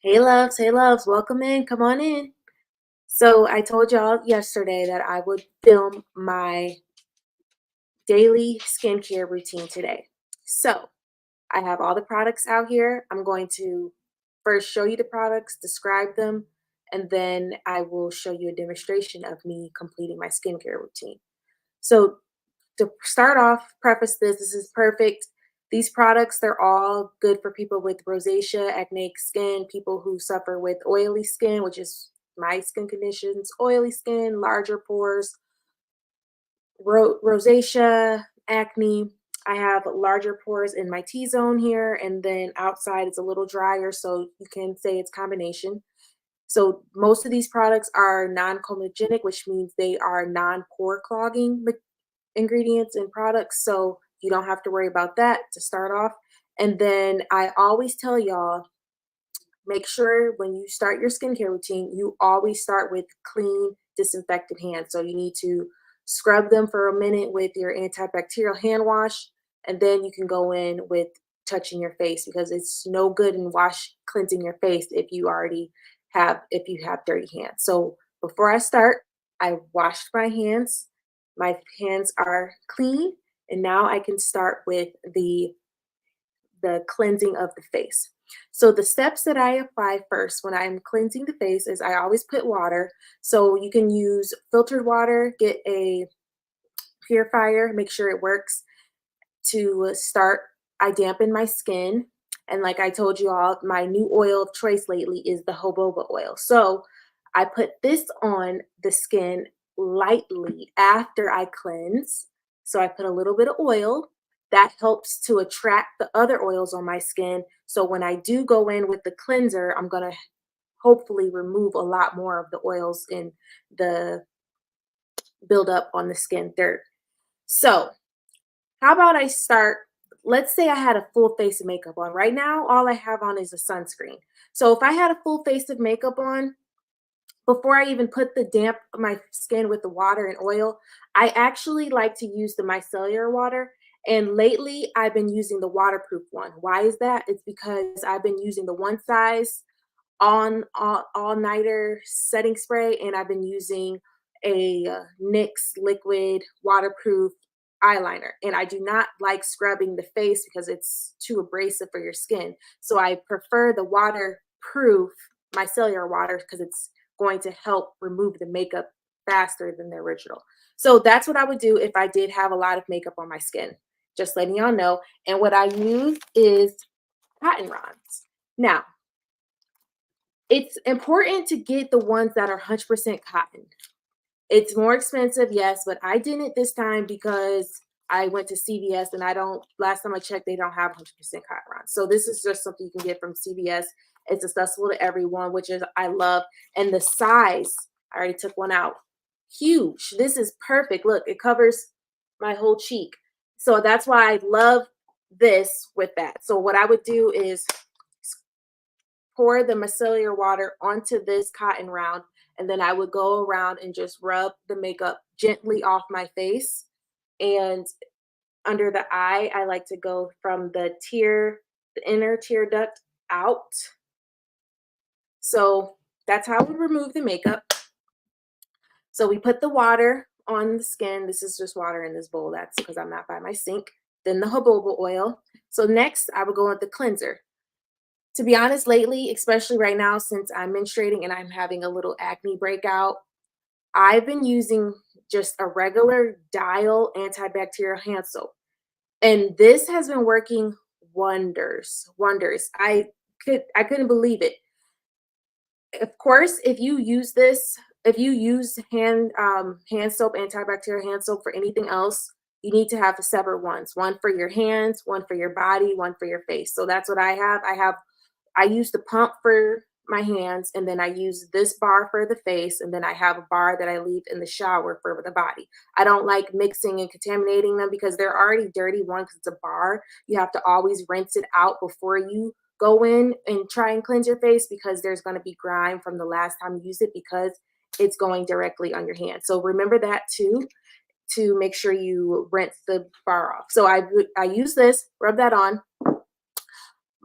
Hey loves, welcome in. Come on in. So I told y'all yesterday that I would film my daily skincare routine today. So I have all the products out here. I'm going to first show you the products, describe them, and then I will show you a demonstration of me completing my skincare routine. So to start off, preface this is perfect. These products, they're all good for people with rosacea, acneic skin, people who suffer with oily skin, which is my skin conditions, oily skin, larger pores, rosacea, acne. I have larger pores in my T-zone here, and then outside it's a little drier, so you can say it's combination. So most of these products are non-comedogenic, which means they are non-pore clogging ingredients and products, so you don't have to worry about that to start off. And then I always tell y'all, make sure when you start your skincare routine, you always start with clean, disinfected hands. So you need to scrub them for a minute with your antibacterial hand wash, and then you can go in with touching your face because it's no good in cleansing your face if you have dirty hands. So before I start, I washed my hands. My hands are clean, and now I can start with the cleansing of the face. So the steps that I apply first when I'm cleansing the face is I always put water. So you can use filtered water, get a purifier, make sure it works to start. I dampen my skin. And like I told you all, my new oil of choice lately is the jojoba oil. So I put this on the skin lightly after I cleanse. So I put a little bit of oil that helps to attract the other oils on my skin. So when I do go in with the cleanser, I'm going to hopefully remove a lot more of the oils in the buildup on the skin dirt. So how about I start? Let's say I had a full face of makeup on. Right now, all I have on is a sunscreen. So if I had a full face of makeup on, before I even put the damp my skin with the water and oil, I actually like to use the micellar water. And lately, I've been using the waterproof one. Why is that? It's because I've been using the one size on all nighter setting spray, and I've been using a NYX liquid waterproof eyeliner. And I do not like scrubbing the face because it's too abrasive for your skin. So I prefer the waterproof micellar water because it's going to help remove the makeup faster than the original. So that's what I would do if I did have a lot of makeup on my skin. Just letting y'all know. And what I use is cotton rods. Now, it's important to get the ones that are 100% cotton. It's more expensive, yes, but I didn't this time because I went to CVS and last time I checked, they don't have 100% cotton rods. So this is just something you can get from CVS. It's accessible to everyone, which is I love. And the size, I already took one out. Huge. This is perfect. Look, it covers my whole cheek. So that's why I love this with that. So what I would do is pour the micellar water onto this cotton round, and then I would go around and just rub the makeup gently off my face. And under the eye, I like to go from the inner tear duct out. So that's how we remove the makeup. So we put the water on the skin. This is just water in this bowl. That's because I'm not by my sink. Then the jojoba oil. So next, I would go with the cleanser. To be honest, lately, especially right now, since I'm menstruating and I'm having a little acne breakout, I've been using just a regular Dial antibacterial hand soap. And this has been working wonders, wonders. I couldn't believe it. Of course, if you use hand soap, antibacterial hand soap for anything else, you need to have separate ones. One for your hands, one for your body, one for your face. So that's what I have. I use the pump for my hands, and then I use this bar for the face, and then I have a bar that I leave in the shower for the body. I don't like mixing and contaminating them because they're already dirty. One, because it's a bar. You have to always rinse it out before you go in and try and cleanse your face because there's going to be grime from the last time you used it because it's going directly on your hand. So remember that too, to make sure you rinse the bar off. So I use this, rub that on.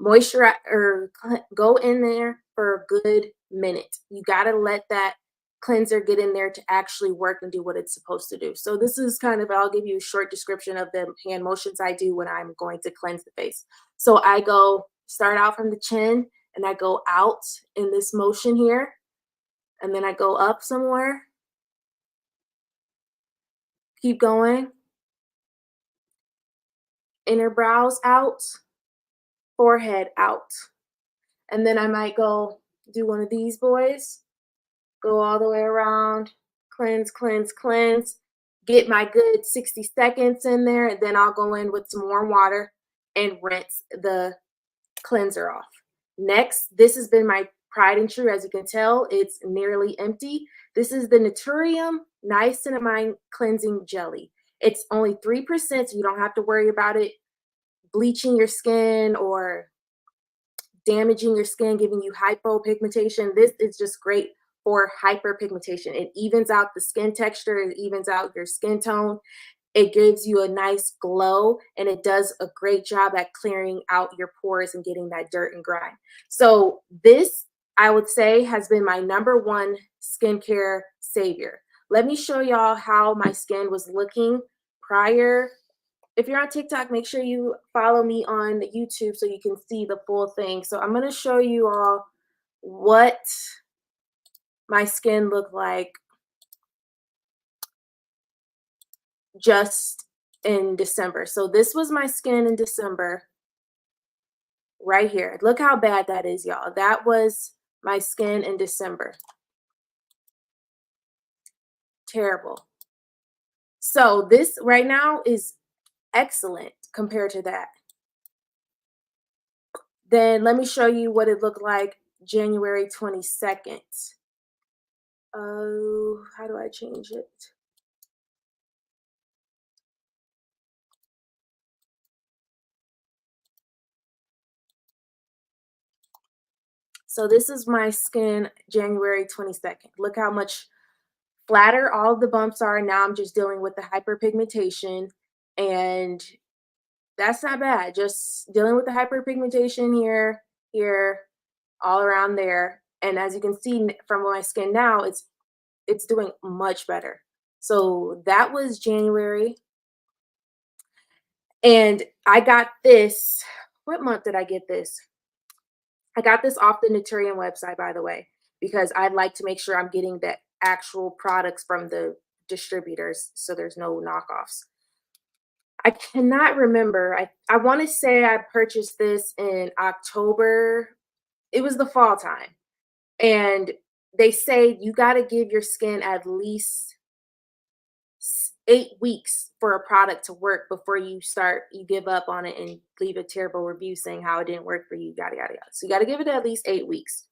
moisturize or go in there for a good minute. You got to let that cleanser get in there to actually work and do what it's supposed to do. So this is kind of, I'll give you a short description of the hand motions I do when I'm going to cleanse the face. So I go start out from the chin and I go out in this motion here, and then I go up somewhere, keep going, inner brows out, forehead out. And then I might go do one of these boys, go all the way around, cleanse, cleanse, cleanse, get my good 60 seconds in there, and then I'll go in with some warm water and rinse the cleanser off. Next, this has been my pride and true. As you can tell, it's nearly empty. This is the Naturium Niacinamide Cleansing Jelly. It's only 3%, so you don't have to worry about it bleaching your skin or damaging your skin, giving you hypopigmentation. This is just great for hyperpigmentation. It evens out the skin texture, it evens out your skin tone. It gives you a nice glow, and it does a great job at clearing out your pores and getting that dirt and grime. So this, I would say, has been my #1 skincare savior. Let me show y'all how my skin was looking prior. If you're on TikTok, make sure you follow me on YouTube so you can see the full thing. So I'm going to show you all what my skin looked like just in December. So this was my skin in December right here. Look how bad that is, y'all. That was my skin in December. Terrible. So this right now is excellent compared to that. Then let me show you what it looked like January 22nd. Oh, how do I change it? So this is my skin January 22nd. Look how much flatter all of the bumps are. Now I'm just dealing with the hyperpigmentation, and that's not bad. Just dealing with the hyperpigmentation here, here, all around there. And as you can see from my skin now, it's doing much better. So that was January. And I got this. What month did I get this? I got this off the Naturium website, by the way, because I'd like to make sure I'm getting the actual products from the distributors so there's no knockoffs. I cannot remember. I want to say I purchased this in October. It was the fall time. And they say you got to give your skin at least 8 weeks for a product to work before you give up on it and leave a terrible review saying how it didn't work for you, yada, yada, yada. So you got to give it at least 8 weeks.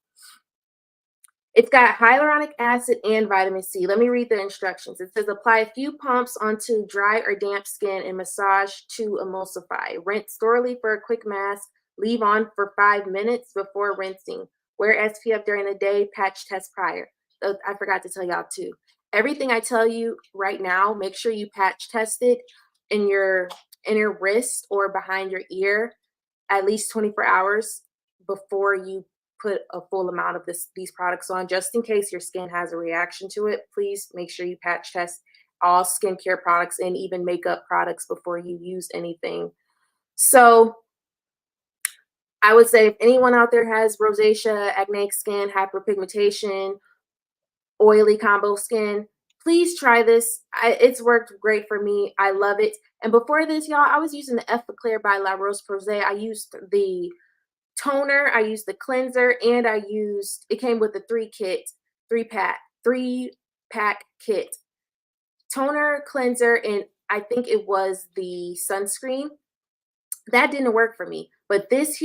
It's got hyaluronic acid and vitamin C. Let me read the instructions. It says apply a few pumps onto dry or damp skin and massage to emulsify. Rinse thoroughly for a quick mask. Leave on for 5 minutes before rinsing. Wear SPF during the day. Patch test prior. I forgot to tell y'all too. Everything I tell you right now, make sure you patch test it in your inner wrist or behind your ear at least 24 hours before you put a full amount of these products on, just in case your skin has a reaction to it. Please make sure you patch test all skincare products and even makeup products before you use anything. So I would say if anyone out there has rosacea, acneic skin, hyperpigmentation, oily combo skin, please try this. It's worked great for me. I love it. And before this, y'all, I was using the Effaclar by La Roche-Posay. I used the toner, I used the cleanser, and it came with the three-pack kit. Toner, cleanser, and I think it was the sunscreen. That didn't work for me. But this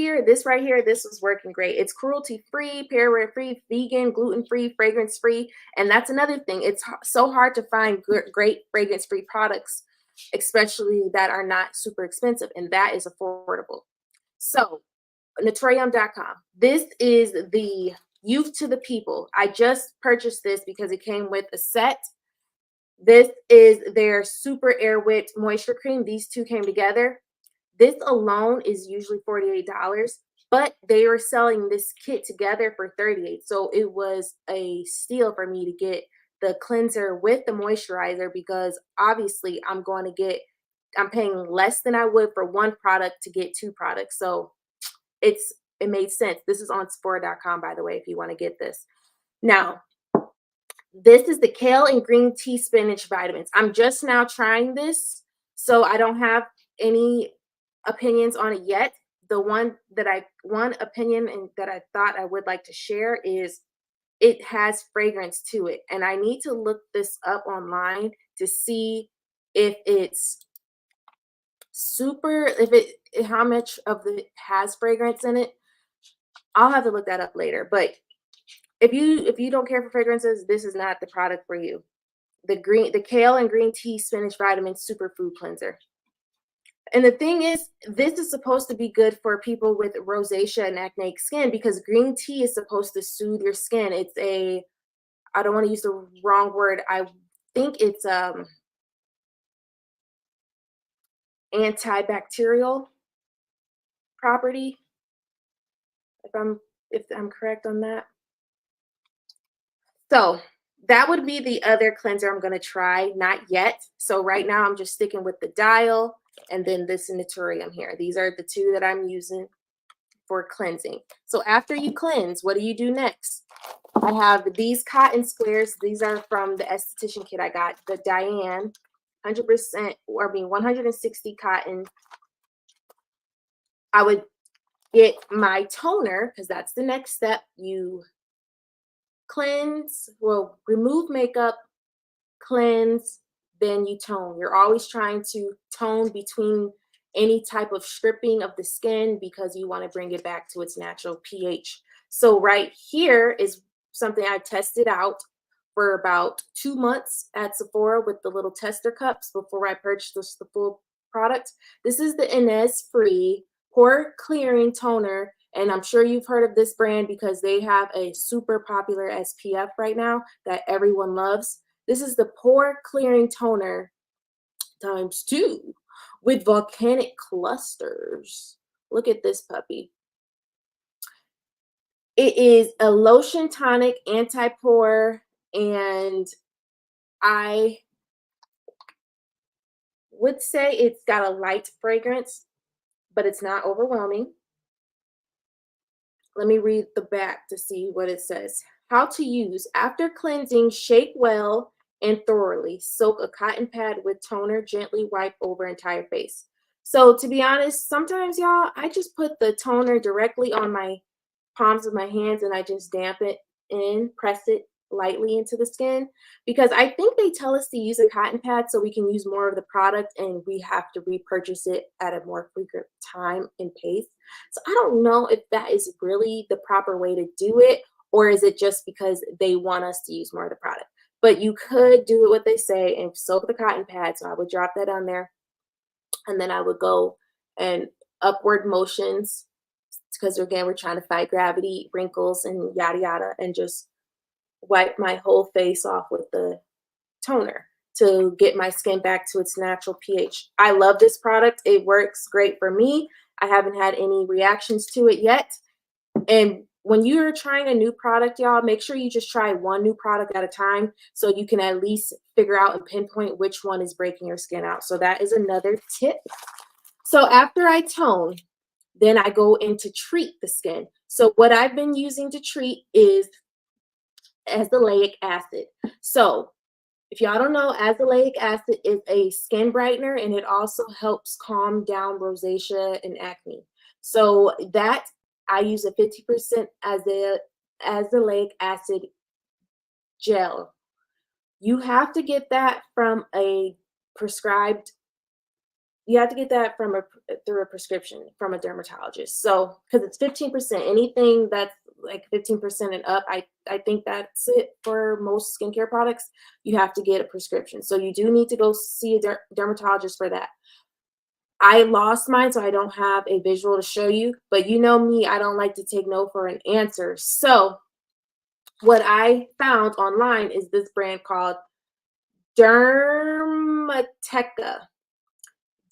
right here, this was working great. It's cruelty-free, paraben-free, vegan, gluten-free, fragrance-free. And that's another thing. It's so hard to find great fragrance-free products, especially that are not super expensive, and that is affordable. So Naturium.com. This is the Youth to the People. I just purchased this because it came with a set. This is their Super Air Wick Moisture Cream. These two came together. This alone is usually $48. but they were selling this kit together for 38. So it was a steal for me to get the cleanser with the moisturizer because obviously I'm paying less than I would for one product to get two products. So it made sense. This is on Sephora.com, by the way, if you want to get this. Now, this is the kale and green tea spinach vitamins. I'm just now trying this, so I don't have any opinions on it yet. The one opinion and that I thought I would like to share is it has fragrance to it. And I need to look this up online to see if it's how much of it has fragrance in it. I'll have to look that up later. But if you don't care for fragrances, this is not the product for you. The kale and green tea spinach vitamin superfood cleanser. And the thing is, this is supposed to be good for people with rosacea and acneic skin because green tea is supposed to soothe your skin. I don't want to use the wrong word. I think it's antibacterial property, if I'm correct on that. So that would be the other cleanser I'm going to try, not yet. So right now I'm just sticking with the Dial and then this Naturium here. These are the two that I'm using for cleansing. So after you cleanse, what do you do next? I have these cotton squares. These are from the esthetician kit I got, the Diane 100%, or I mean 160 cotton. I would get my toner because that's the next step. You cleanse, well, remove makeup, cleanse, then you tone. You're always trying to tone between any type of stripping of the skin because you want to bring it back to its natural pH. So right here is something I tested out for about 2 months at Sephora with the little tester cups before I purchased the full product. This is the Innisfree pore clearing toner, and I'm sure you've heard of this brand because they have a super popular SPF right now that everyone loves. This is the pore clearing toner times 2 with volcanic clusters. Look at this puppy. It is a lotion tonic, anti-pore, and I would say it's got a light fragrance, but it's not overwhelming. Let me read the back to see what it says. How to use. After cleansing, shake well and thoroughly. Soak a cotton pad with toner, gently wipe over entire face. So to be honest, sometimes y'all, I just put the toner directly on my palms of my hands and I just damp it in, press it lightly into the skin because I think they tell us to use a cotton pad so we can use more of the product and we have to repurchase it at a more frequent time and pace. So I don't know if that is really the proper way to do it or is it just because they want us to use more of the product. But you could do it what they say and soak the cotton pad. So I would drop that on there and then I would go and upward motions because again, we're trying to fight gravity, wrinkles, and yada yada, and just wipe my whole face off with the toner to get my skin back to its natural pH. I love this product. It works great for me. I haven't had any reactions to it yet. And when you're trying a new product, y'all, make sure you just try one new product at a time so you can at least figure out and pinpoint which one is breaking your skin out. So that is another tip. So after I tone, then I go in to treat the skin. So what I've been using to treat is azelaic acid. So if y'all don't know, azelaic acid is a skin brightener and it also helps calm down rosacea and acne. So that I use a 50% azelaic acid gel. You have to get that from a prescribed you have to get that through a prescription from a dermatologist. So because it's 15%, anything that's like 15% and up, I think that's it for most skincare products. You have to get a prescription. So you do need to go see a dermatologist for that. I lost mine, so I don't have a visual to show you, but you know me, I don't like to take no for an answer. So what I found online is this brand called Dermateca.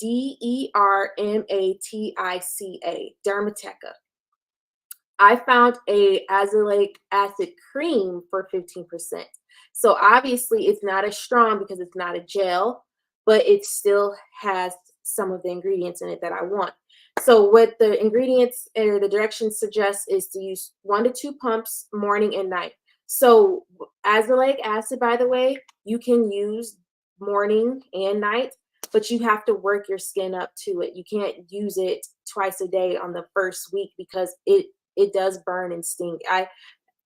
Dermatica, Dermateca. I found a azelaic acid cream for 15%. So obviously it's not as strong because it's not a gel, but it still has some of the ingredients in it that I want. So what the ingredients or the directions suggest is to use 1 to 2 pumps morning and night. So azelaic acid, by the way, you can use morning and night, but you have to work your skin up to it. You can't use it twice a day on the first week because it does burn and sting. I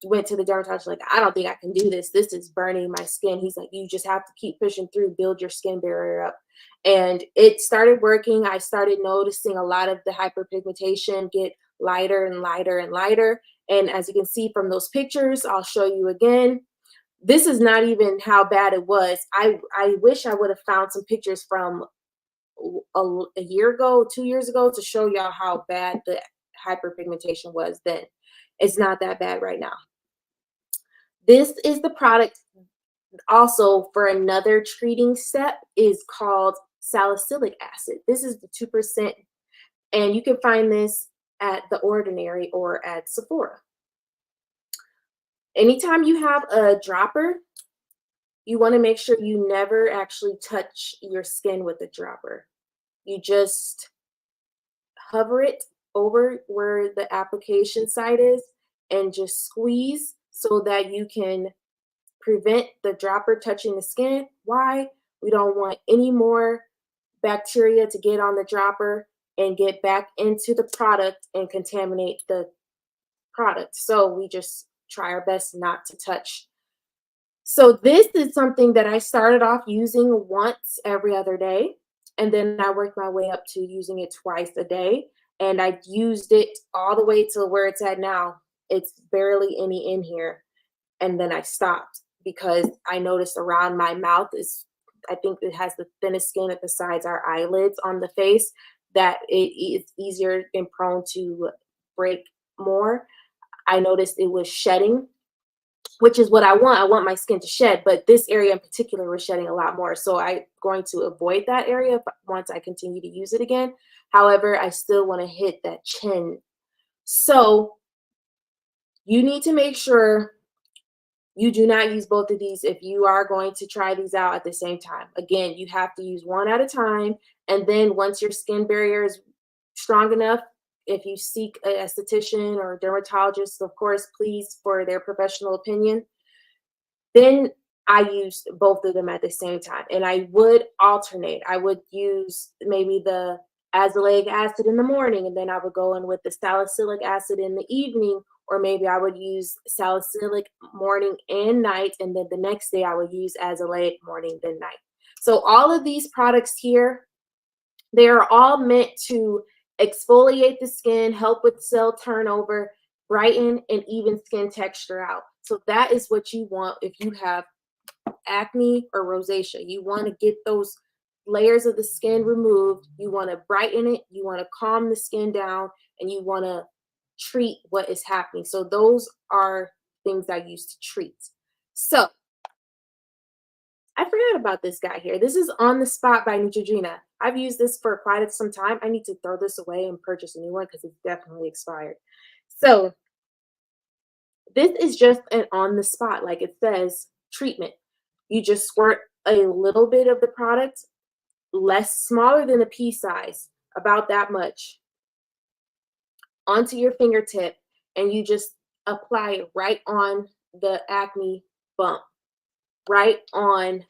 went to the dermatologist like, I don't think I can do this. This is burning my skin. He's like, you just have to keep pushing through, build your skin barrier up. And it started working. I started noticing a lot of the hyperpigmentation get lighter and lighter and lighter. And as you can see from those pictures, I'll show you again. This is not even how bad it was. I wish I would have found some pictures from a year ago, 2 years ago, to show y'all how bad the hyperpigmentation was then. It's not that bad right now. This is the product also for another treating step is called salicylic acid. This is the 2%, and you can find this at The Ordinary or at Sephora. Anytime you have a dropper, you want to make sure you never actually touch your skin with the dropper. You just hover it over where the application site is and just squeeze so that you can prevent the dropper touching the skin. Why? We don't want any more bacteria to get on the dropper and get back into the product and contaminate the product. So we just try our best not to touch. So this is something that I started off using once every other day. And then I worked my way up to using it twice a day. And I used it all the way to where it's at now. It's barely any in here. And then I stopped because I noticed around my mouth is, I think it has the thinnest skin at besides our eyelids on the face, that it's easier and prone to break more. I noticed it was shedding, which is what I want. I want my skin to shed, but this area in particular was shedding a lot more. So I'm going to avoid that area once I continue to use it again. However, I still want to hit that chin. So you need to make sure you do not use both of these if you are going to try these out at the same time. Again, you have to use one at a time. And then once your skin barrier is strong enough, if you seek an esthetician or a dermatologist, of course, please, for their professional opinion, then I used both of them at the same time. And I would alternate. I would use maybe the azelaic acid in the morning, and then I would go in with the salicylic acid in the evening, or maybe I would use salicylic morning and night, and then the next day I would use azelaic morning, then night. So all of these products here, they are all meant to exfoliate the skin, help with cell turnover, brighten, and even skin texture out. So that is what you want if you have acne or rosacea. You want to get those layers of the skin removed. You want to brighten it. You want to calm the skin down, and you want to treat what is happening. So those are things I use to treat. So I forgot about this guy here. This is On the Spot by Neutrogena. I've used this for quite some time. I need to throw this away and purchase a new one because it's definitely expired. So this is just an on the spot, like it says, treatment. You just squirt a little bit of the product, smaller than a pea size, about that much, onto your fingertip, and you just apply it right on the acne bump, right on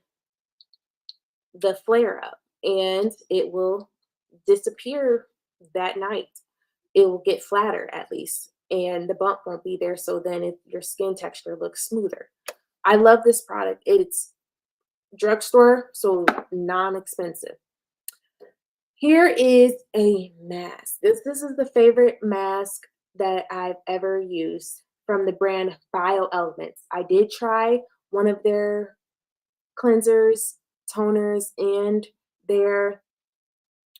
the flare up, and it will disappear that night. It will get flatter at least, and the bump won't be there. So then your skin texture looks smoother. I love this product. It's drugstore, so non-expensive. Here is a mask. This is the favorite mask that I've ever used from the brand BioElements. I did try one of their cleansers, toners, and their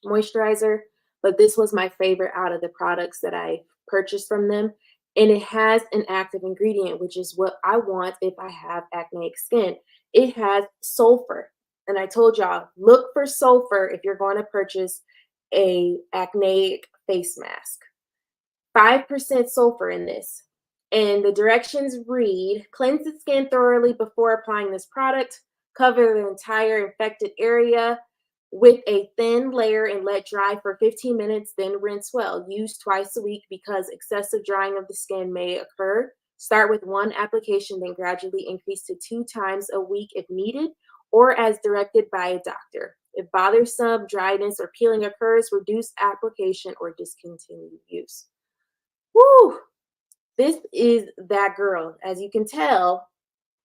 moisturizer, but this was my favorite out of the products that I purchased from them. And it has an active ingredient, which is what I want if I have acneic skin. It has sulfur. And I told y'all, look for sulfur if you're going to purchase a acneic face mask. 5% sulfur in this. And the directions read, cleanse the skin thoroughly before applying this product. Cover the entire infected area with a thin layer and let dry for 15 minutes, then rinse well. Use twice a week because excessive drying of the skin may occur. Start with one application, then gradually increase to 2 times a week if needed, or as directed by a doctor. If bothersome dryness or peeling occurs, reduce application or discontinue use. Woo! This is that girl. As you can tell,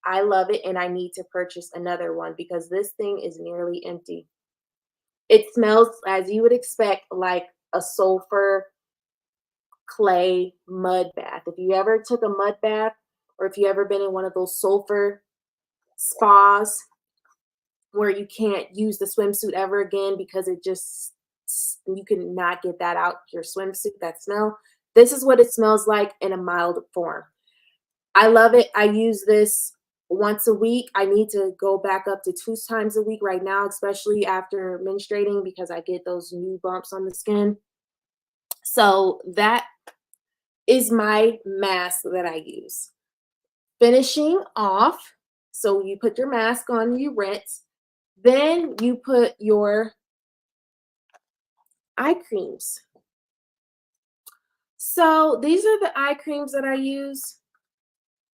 I love it and I need to purchase another one because this thing is nearly empty. It smells, as you would expect, like a sulfur clay mud bath. If you ever took a mud bath or if you ever been in one of those sulfur spas where you can't use the swimsuit ever again because it just, you can not get that out your swimsuit, that smell. This is what it smells like in a mild form. I love it. I use this once a week. I need to go back up to 2 times a week right now, especially after menstruating because I get those new bumps on the skin. So that is my mask that I use. Finishing off, so you put your mask on, you rinse, then you put your eye creams. So these are the eye creams that I use.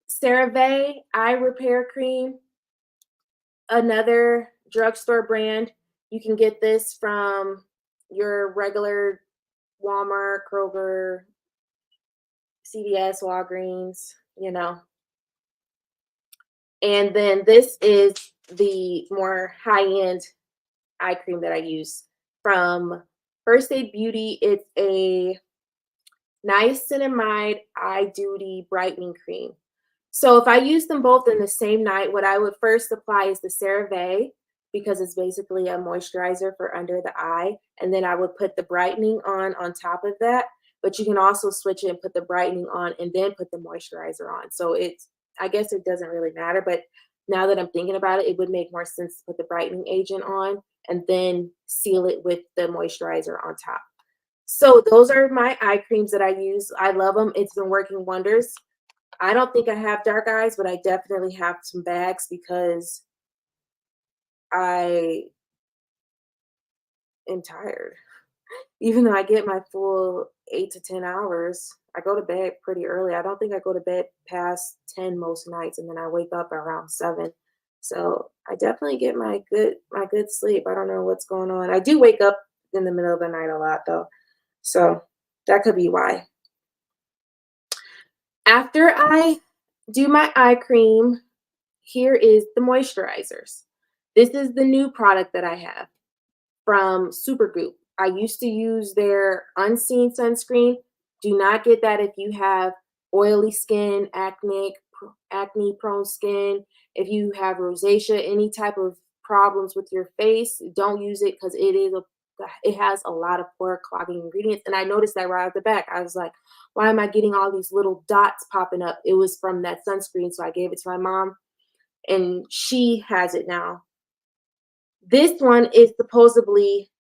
CeraVe Eye Repair Cream, another drugstore brand. You can get this from your regular Walmart, Kroger, CVS, Walgreens, you know. And then this is the more high-end eye cream that I use from First Aid Beauty. It's a niacinamide eye duty brightening cream. So if I use them both in the same night, what I would first apply is the CeraVe because it's basically a moisturizer for under the eye. And then I would put the brightening on top of that. But you can also switch it and put the brightening on and then put the moisturizer on. So it's, I guess it doesn't really matter. But now that I'm thinking about it, it would make more sense to put the brightening agent on and then seal it with the moisturizer on top. So those are my eye creams that I use. I love them. It's been working wonders. I don't think I have dark eyes, but I definitely have some bags because I am tired. Even though I get my full 8 to 10 hours, I go to bed pretty early. I don't think I go to bed past 10 most nights, and then I wake up around 7. So I definitely get my good sleep. I don't know what's going on. I do wake up in the middle of the night a lot though. So that could be why. After I do my eye cream, here is the moisturizers. This is the new product that I have from Supergoop. I used to use their Unseen sunscreen. Do not get that if you have oily skin, acne prone skin, if you have rosacea, any type of problems with your face, don't use it because it has a lot of pore clogging ingredients. And I noticed that right off the back. I was like, why am I getting all these little dots popping up? It was from that sunscreen. So I gave it to my mom and she has it now. This one is supposedly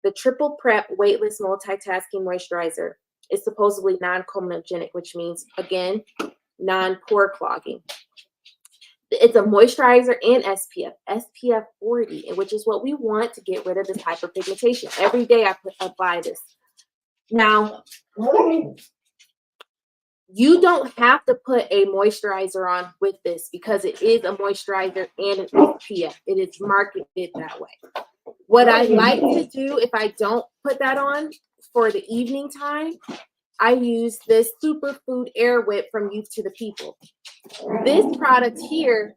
the Triple Prep Weightless Multitasking Moisturizer. It's supposedly non-comedogenic, which means, again, non-pore clogging. It's a moisturizer and SPF 40, which is what we want to get rid of this hyperpigmentation. Every day I apply this. Now, you don't have to put a moisturizer on with this because it is a moisturizer and an SPF. It is marketed that way. What I like to do if I don't put that on for the evening time, I use this Superfood Air Whip from Youth to the People. This product here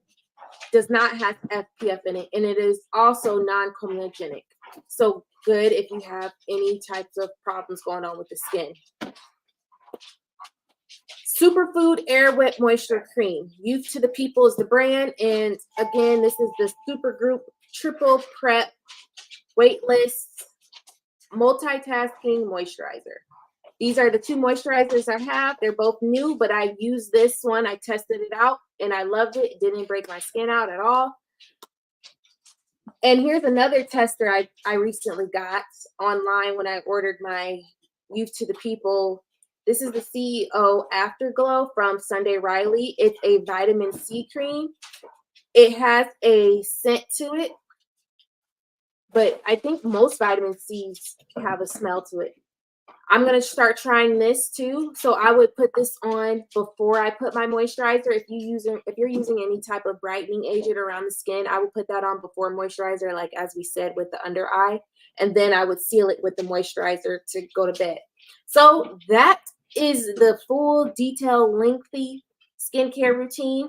does not have SPF in it, and it is also non-comedogenic. So good if you have any types of problems going on with the skin. Superfood Air Whip Moisture Cream. Youth to the People is the brand. And again, this is the Supergroup Triple Prep Weightless Multitasking Moisturizer. These are the 2 moisturizers I have. They're both new, but I used this one. I tested it out and I loved it. It didn't break my skin out at all. And here's another tester I recently got online when I ordered my Youth to the People This is the CEO Afterglow from Sunday Riley. It's a vitamin C cream. It has a scent to it, but I think most vitamin C's have a smell to it. I'm gonna start trying this too. So I would put this on before I put my moisturizer. If you're using any type of brightening agent around the skin, I would put that on before moisturizer, like as we said with the under eye, and then I would seal it with the moisturizer to go to bed. So that is the full detailed, lengthy skincare routine.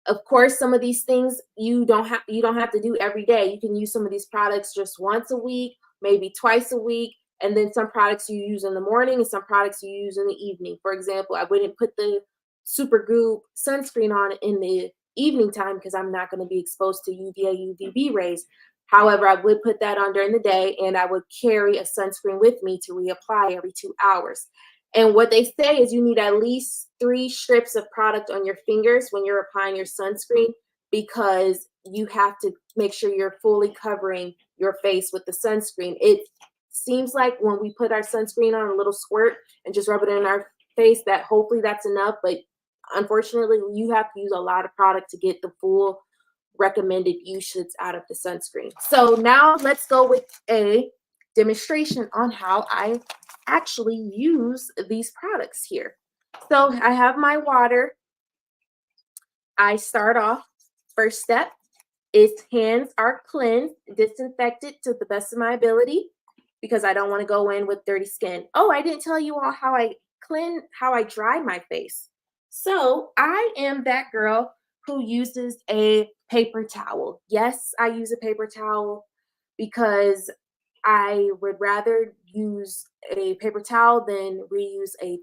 Of course, some of these things you don't have to do every day. You can use some of these products just once a week, maybe twice a week, and then some products you use in the morning and some products you use in the evening. For example, I wouldn't put the Supergoop sunscreen on in the evening time because I'm not going to be exposed to UVA, UVB rays. However, I would put that on during the day, and I would carry a sunscreen with me to reapply every 2 hours. And what they say is you need at least 3 strips of product on your fingers when you're applying your sunscreen, because you have to make sure you're fully covering your face with the sunscreen. It seems like when we put our sunscreen on a little squirt and just rub it in our face, that hopefully that's enough. But unfortunately, you have to use a lot of product to get the full recommended usage out of the sunscreen. So now let's go with a demonstration on how I actually use these products here. So I have my water. I start off, first step is hands are cleansed, disinfected to the best of my ability, because I don't want to go in with dirty skin. Oh, I didn't tell you all how I dry my face. So I am that girl who uses a paper towel. Yes, I use a paper towel because I would rather use a paper towel than reuse a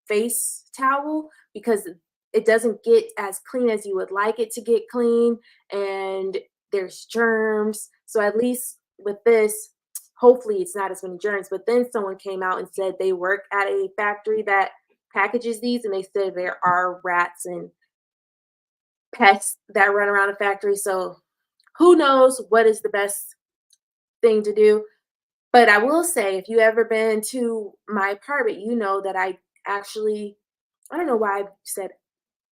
face towel, because it doesn't get as clean as you would like it to get clean, and there's germs. So at least with this, hopefully it's not as many germs. But then someone came out and said they work at a factory that packages these, and they said there are rats and pests that run around the factory. So who knows what is the best thing to do. But I will say, if you ever been to my apartment, you know that actually, I don't know why I've said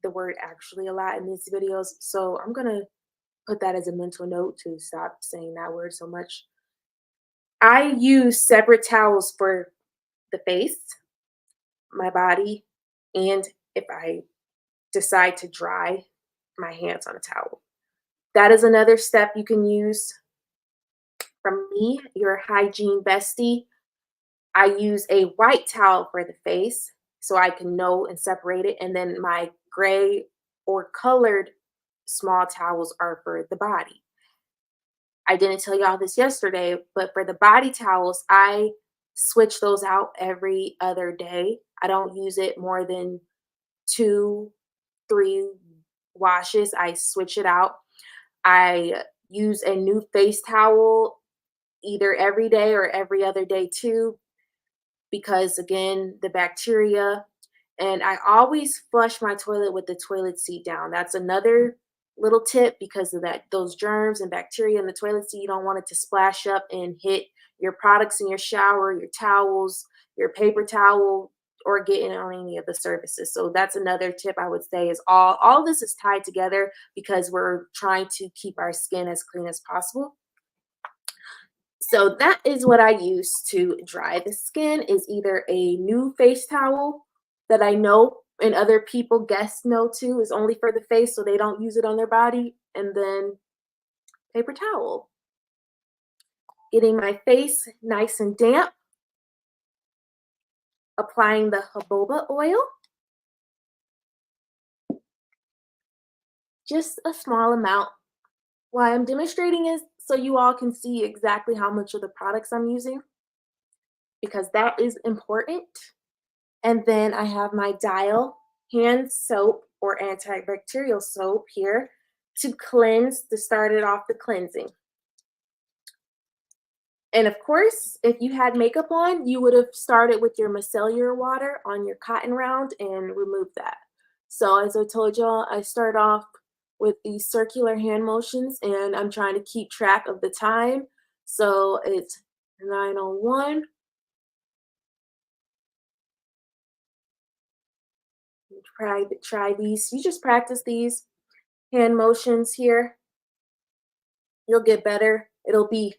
the word actually a lot in these videos. So I'm going to put that as a mental note to stop saying that word so much. I use separate towels for the face, my body, and if I decide to dry my hands on a towel. That is another step you can use from me, your hygiene bestie. I use a white towel for the face so I can know and separate it. And then my gray or colored small towels are for the body. I didn't tell y'all this yesterday, but for the body towels, I switch those out every other day. I don't use it more than 2, 3 washes. I switch it out. I use a new face towel either every day or every other day too, because again, the bacteria. And I always flush my toilet with the toilet seat down. That's another little tip, because of that, those germs and bacteria in the toilet seat. You don't want it to splash up and hit your products in your shower, your towels, your paper towel, or get in on any of the surfaces. So that's another tip I would say, is all this is tied together because we're trying to keep our skin as clean as possible. So that is what I use to dry the skin, is either a new face towel that I know and other people, guests know too, is only for the face so they don't use it on their body, and then paper towel. Getting my face nice and damp, applying the jojoba oil, just a small amount. Why I'm demonstrating is so you all can see exactly how much of the products I'm using, because that is important. And then I have my Dial hand soap or antibacterial soap here to cleanse, to start it off the cleansing. And of course, if you had makeup on, you would have started with your micellar water on your cotton round and removed that. So as I told y'all, I start off with these circular hand motions, and I'm trying to keep track of the time. So it's 9:01. try these. You just practice these hand motions here. You'll get better. It'll be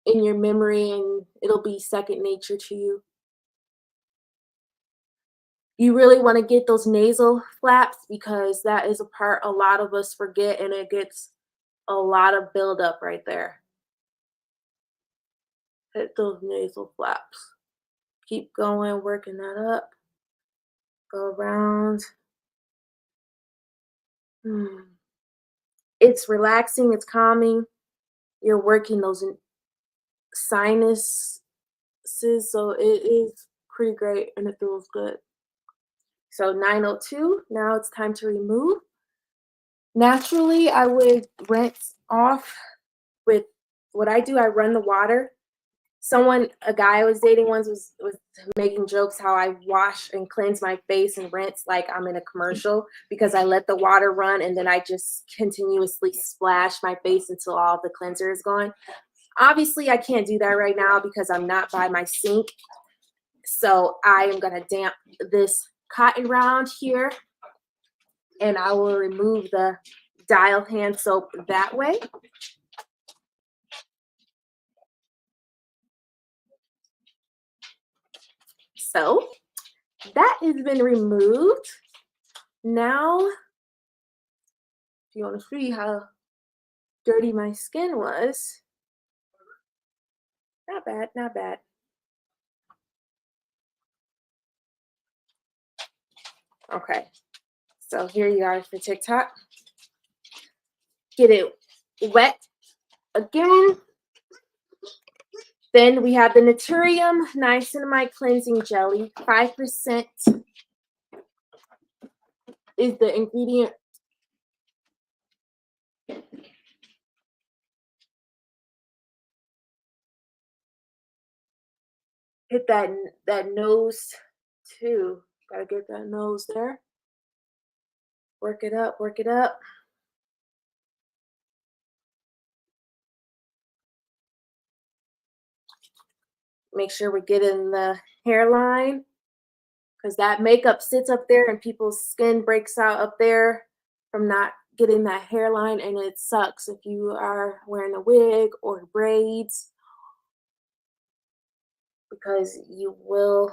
in your memory and it'll be second nature to you. You really want to get those nasal flaps because that is a part a lot of us forget and it gets a lot of buildup right there. Hit those nasal flaps. Keep going, working that up. Go around. It's relaxing, it's calming. You're working those sinuses, so it is pretty great and it feels good. So 9:02, now it's time to remove. Naturally, I would rinse off with what I do, I run the water. A guy I was dating once was making jokes how I wash and cleanse my face and rinse like I'm in a commercial because I let the water run and then I just continuously splash my face until all the cleanser is gone. Obviously, I can't do that right now because I'm not by my sink. So I am gonna damp this cotton round here and I will remove the dial hand soap that way. So that has been removed. Now, if you want to see how dirty my skin was, not bad, not bad. Okay, so here you are for TikTok. Get it wet again. Then we have the Naturium Niacinamide Cleansing Jelly. 5% is the ingredient. Hit that nose too. Gotta get that nose there. Work it up, work it up. Make sure we're getting the hairline because that makeup sits up there and people's skin breaks out up there from not getting that hairline, and it sucks if you are wearing a wig or braids because you will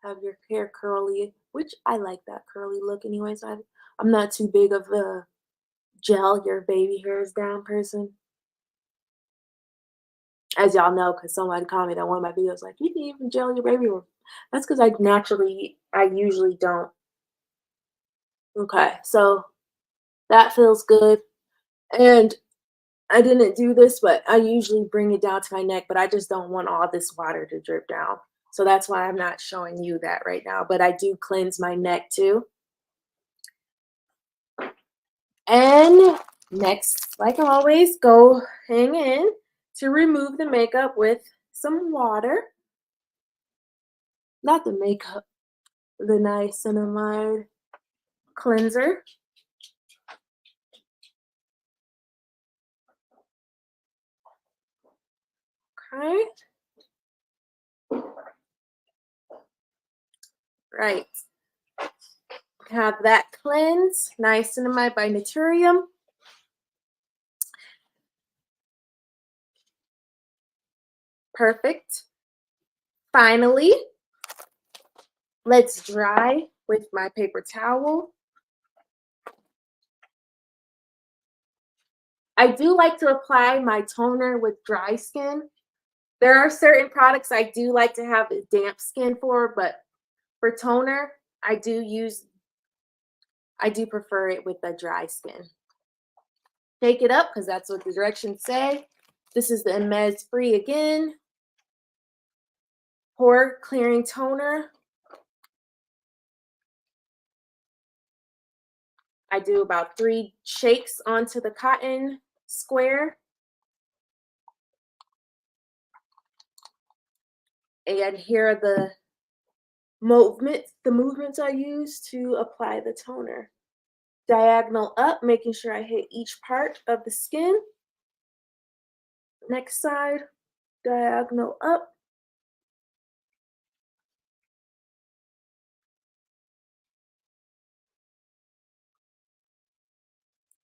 have your hair curly, which I like that curly look anyways. I'm not too big of a gel your baby hairs down person. As y'all know, because somebody commented on one of my videos, like, you didn't even gel your baby hair. That's because I usually don't. Okay, so that feels good. And I didn't do this, but I usually bring it down to my neck, but I just don't want all this water to drip down. So that's why I'm not showing you that right now, but I do cleanse my neck too. And next, like always, go hang in to remove the makeup with some water. Not the makeup, the niacinamide cleanser. Okay. Right. Have that cleanse, niacinamide by Naturium. Perfect. Finally, let's dry with my paper towel. I do like to apply my toner with dry skin. There are certain products I do like to have damp skin for, but for toner, I do prefer it with the dry skin. Shake it up because that's what the directions say. This is the Mez Free again. Pore clearing toner. I do about 3 shakes onto the cotton square. And here are the movements I use to apply the toner. Diagonal up, making sure I hit each part of the skin. Next side. diagonal up.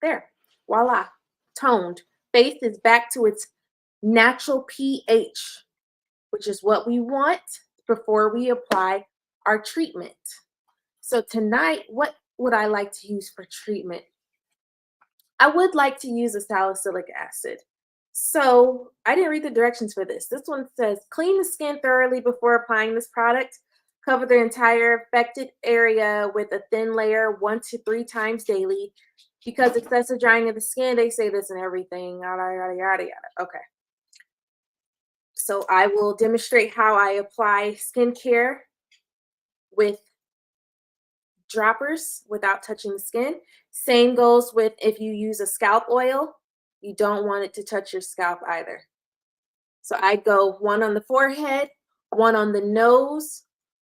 There, voila, toned. Face is back to its natural pH, which is what we want before we apply our treatment. So tonight, what would I like to use for treatment? I would like to use a salicylic acid. So I didn't read the directions for this. This one says clean the skin thoroughly before applying this product. Cover the entire affected area with a thin layer 1 to 3 times daily. Because excessive drying of the skin, they say this and everything. Yada, yada, yada, yada. Okay. So I will demonstrate how I apply skincare with droppers without touching the skin. Same goes with if you use a scalp oil, you don't want it to touch your scalp either. So I go one on the forehead, one on the nose,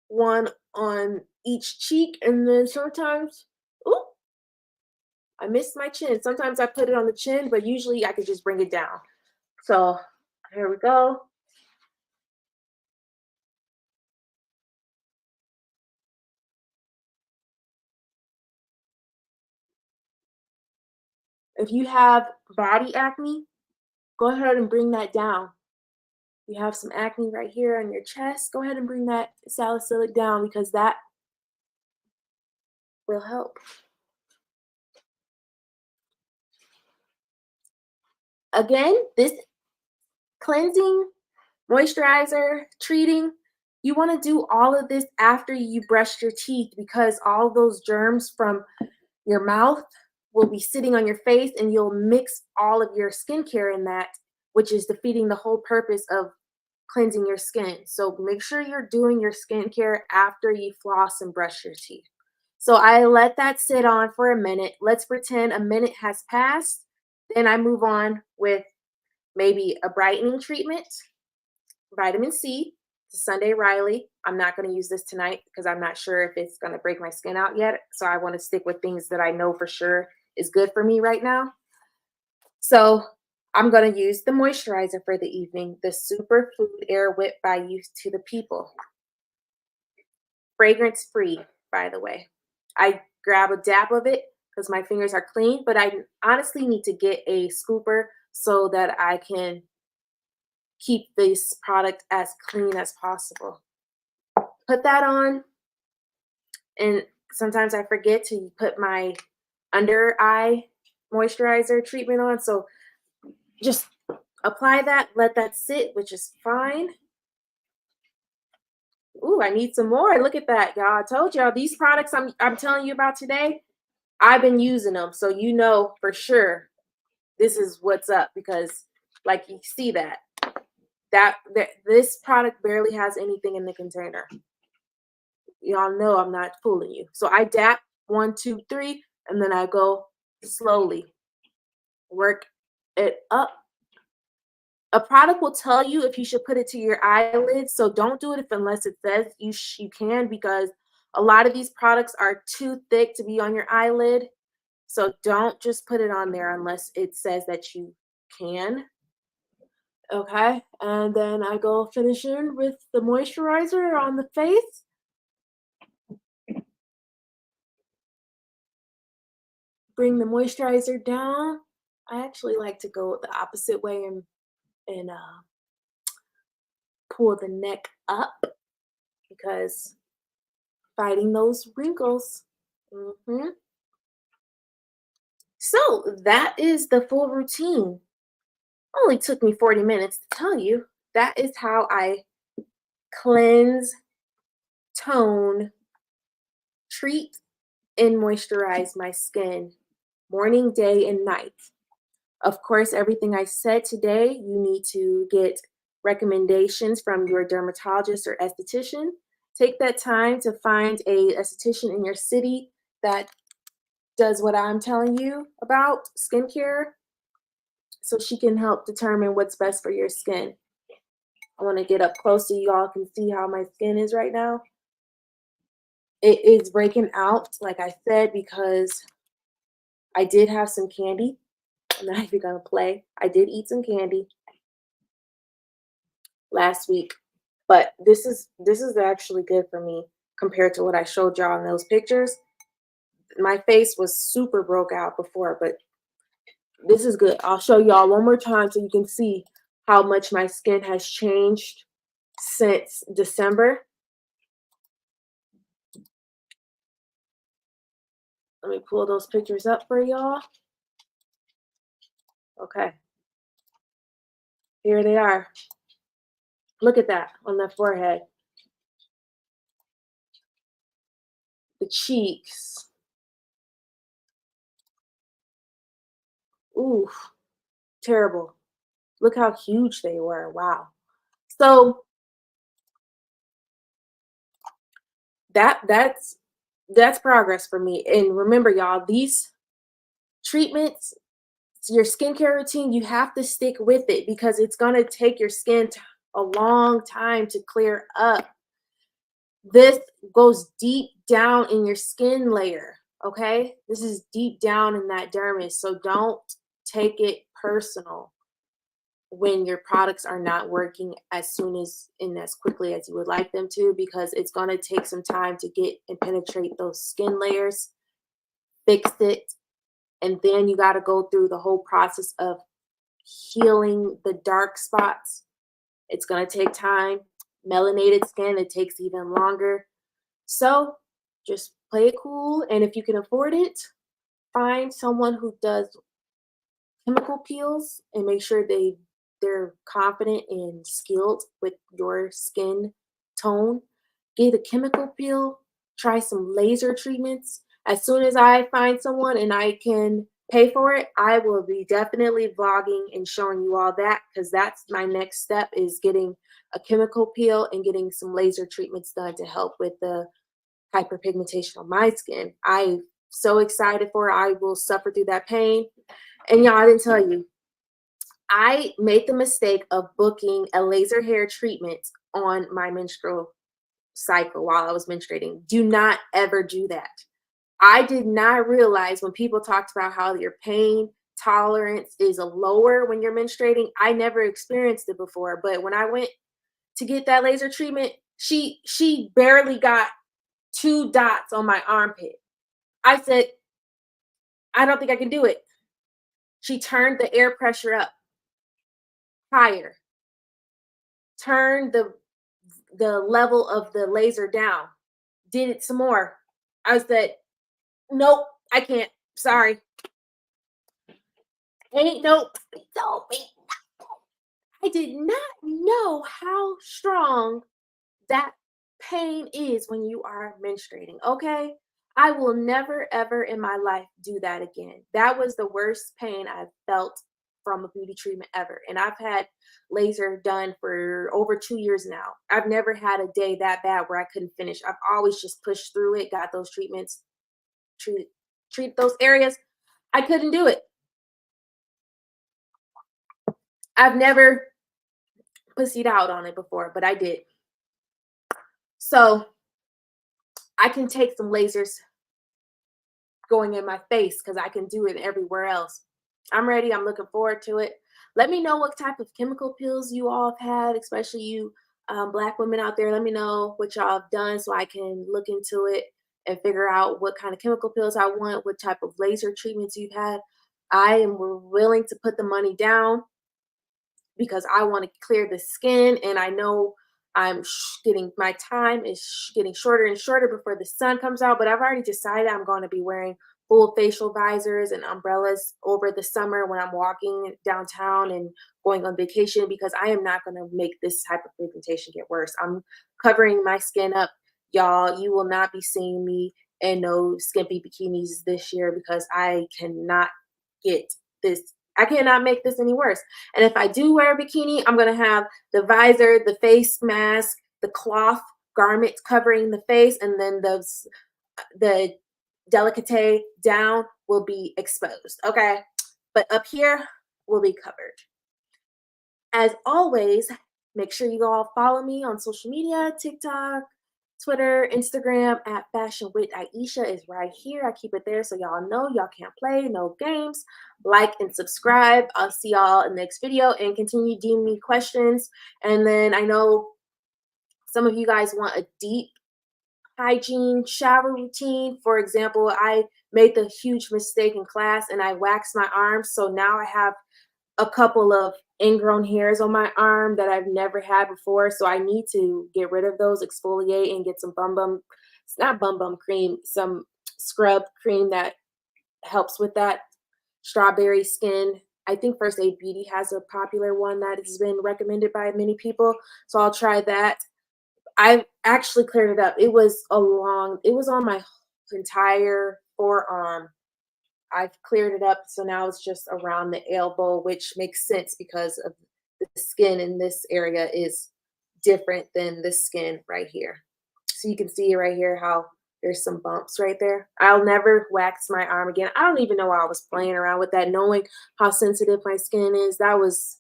one on each cheek, and then sometimes, ooh, I missed my chin. Sometimes I put it on the chin, but usually I could just bring it down. So here we go. If you have body acne, go ahead and bring that down. You have some acne right here on your chest, go ahead and bring that salicylic down because that will help. Again, this cleansing, moisturizer, treating, you want to do all of this after you brush your teeth because all those germs from your mouth will be sitting on your face and you'll mix all of your skincare in that, which is defeating the whole purpose of cleansing your skin. So make sure you're doing your skincare after you floss and brush your teeth. So I let that sit on for a minute. Let's pretend a minute has passed. Then I move on with maybe a brightening treatment, vitamin C, Sunday Riley. I'm not going to use this tonight because I'm not sure if it's going to break my skin out yet. So I want to stick with things that I know for sure is good for me right now. So I'm going to use the moisturizer for the evening, the Superfood Air Whip by Youth to the People. Fragrance free, by the way. I grab a dab of it because my fingers are clean, but I honestly need to get a scooper so that I can keep this product as clean as possible. Put that on, and sometimes I forget to put my under eye moisturizer treatment on. So just apply that, let that sit, which is fine. Ooh, I need some more. Look at that, y'all. I told y'all these products I'm telling you about today, I've been using them. So you know for sure this is what's up because like you see that this product barely has anything in the container. Y'all know I'm not fooling you. So I dap 1, 2, 3, and then I go slowly work it up. A product will tell you if you should put it to your eyelids, so don't do it if unless it says you can because a lot of these products are too thick to be on your eyelid. So don't just put it on there unless it says that you can. Okay, and then I go finishing with the moisturizer on the face. Bring the moisturizer down. I actually like to go the opposite way and pull the neck up because fighting those wrinkles. hmm So that is the full routine. Only took me 40 minutes to tell you. That is how I cleanse, tone, treat, and moisturize my skin morning, day, and night. Of course, everything I said today, you need to get recommendations from your dermatologist or esthetician. Take that time to find a esthetician in your city that does what I'm telling you about skincare so she can help determine what's best for your skin. I want to get up close so you all can see how my skin is right now. It is breaking out, like I said, because I did have some candy. I'm not even gonna play. I did eat some candy. last week. But this is actually good for me compared to what I showed y'all in those pictures. My face was super broke out before, but this is good. I'll show y'all one more time so you can see how much my skin has changed since December. Let me pull those pictures up for y'all. Okay, here they are. Look at that on the forehead, the cheeks. Ooh, terrible. Look how huge they were. Wow. So that's progress for me. And remember, y'all, these treatments, your skincare routine, you have to stick with it because it's gonna take your skin a long time to clear up. This goes deep down in your skin layer. Okay, this is deep down in that dermis, so don't take it personal when your products are not working as soon as and as quickly as you would like them to, because it's going to take some time to get and penetrate those skin layers, fix it, and then you got to go through the whole process of healing the dark spots. It's going to take time. Melanated skin, it takes even longer. So just play it cool, and if you can afford it, find someone who does chemical peels and make sure they're confident and skilled with your skin tone. Get a chemical peel, try some laser treatments. As soon as I find someone and I can pay for it, I will be definitely vlogging and showing you all that, because that's my next step, is getting a chemical peel and getting some laser treatments done to help with the hyperpigmentation on my skin. I'm so excited for it. I will suffer through that pain. And y'all, I didn't tell you, I made the mistake of booking a laser hair treatment on my menstrual cycle while I was menstruating. Do not ever do that. I did not realize when people talked about how your pain tolerance is lower when you're menstruating. I never experienced it before, but when I went to get that laser treatment, she barely got 2 dots on my armpit. I said, I don't think I can do it. She turned the air pressure up higher, turned the level of the laser down, did it some more. I said, nope, I can't. Sorry. Ain't nope. No, I did not know how strong that pain is when you are menstruating. Okay. I will never, ever in my life do that again. That was the worst pain I've felt from a beauty treatment ever. And I've had laser done for over 2 years now. I've never had a day that bad where I couldn't finish. I've always just pushed through it, got those treatments, treat those areas. I couldn't do it. I've never pussied out on it before, but I did. So I can take some lasers going in my face because I can do it everywhere else. I'm ready. I'm looking forward to it. Let me know what type of chemical peels you all have had, especially you Black women out there. Let me know what y'all have done so I can look into it and figure out what kind of chemical peels I want, what type of laser treatments you've had. I am willing to put the money down because I want to clear the skin, and I know I'm getting my time is getting shorter and shorter before the sun comes out. But I've already decided I'm going to be wearing full facial visors and umbrellas over the summer when I'm walking downtown and going on vacation, because I am not going to make this type of pigmentation get worse. I'm covering my skin up, y'all. You will not be seeing me in no skimpy bikinis this year because I cannot get this. I cannot make this any worse. And if I do wear a bikini, I'm going to have the visor, the face mask, the cloth garment covering the face, and then the delicate down will be exposed. Okay. But up here will be covered. As always, make sure you all follow me on social media, TikTok, Twitter, Instagram at Fashion with Aisha is right here. I keep it there so y'all know y'all can't play no games. Like and subscribe. I'll see y'all in the next video and continue DM me questions. And then I know some of you guys want a deep hygiene shower routine. For example, I made the huge mistake in class and I waxed my arms. So now I have a couple of ingrown hairs on my arm that I've never had before. So I need to get rid of those, exfoliate, and get some it's not bum bum cream, some scrub cream that helps with that. Strawberry Skin. I think First Aid Beauty has a popular one that has been recommended by many people. So I'll try that. I actually cleared it up. It was on my entire forearm. I've cleared it up, so now it's just around the elbow, which makes sense because of the skin in this area is different than the skin right here. So you can see right here how there's some bumps right there. I'll never wax my arm again. I don't even know why I was playing around with that, knowing how sensitive my skin is. That was,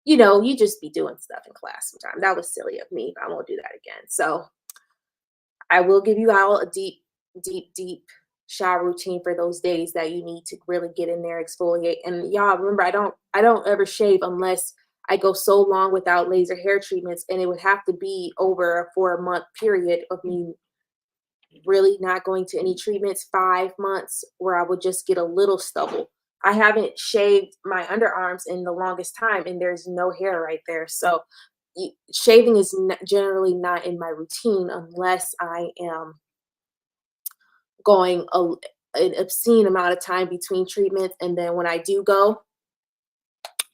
you just be doing stuff in class sometimes. That was silly of me. I won't do that again. So I will give you all a deep, deep, deep shower routine for those days that you need to really get in there, exfoliate. And y'all remember, I don't ever shave unless I go so long without laser hair treatments, and it would have to be over for a month period of me really not going to any treatments, 5 months where I would just get a little stubble. I haven't shaved my underarms in the longest time, and there's no hair right there. So shaving is generally not in my routine unless I am going an obscene amount of time between treatments. And then when I do go,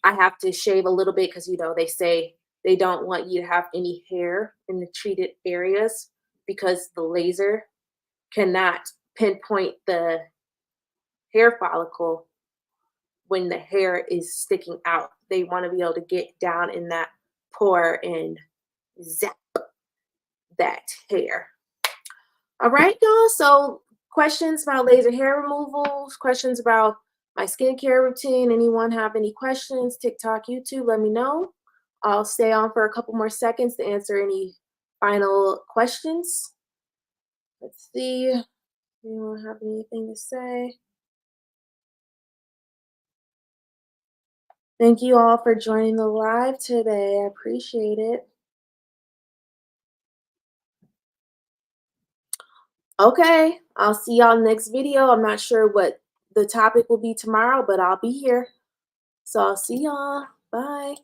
I have to shave a little bit because, they say they don't want you to have any hair in the treated areas because the laser cannot pinpoint the hair follicle when the hair is sticking out. They want to be able to get down in that pore and zap that hair. All right, y'all. So questions about laser hair removal, questions about my skincare routine. Anyone have any questions? TikTok, YouTube, let me know. I'll stay on for a couple more seconds to answer any final questions. Let's see. Anyone have anything to say? Thank you all for joining the live today. I appreciate it. Okay, I'll see y'all next video. I'm not sure what the topic will be tomorrow, but I'll be here. So I'll see y'all. Bye.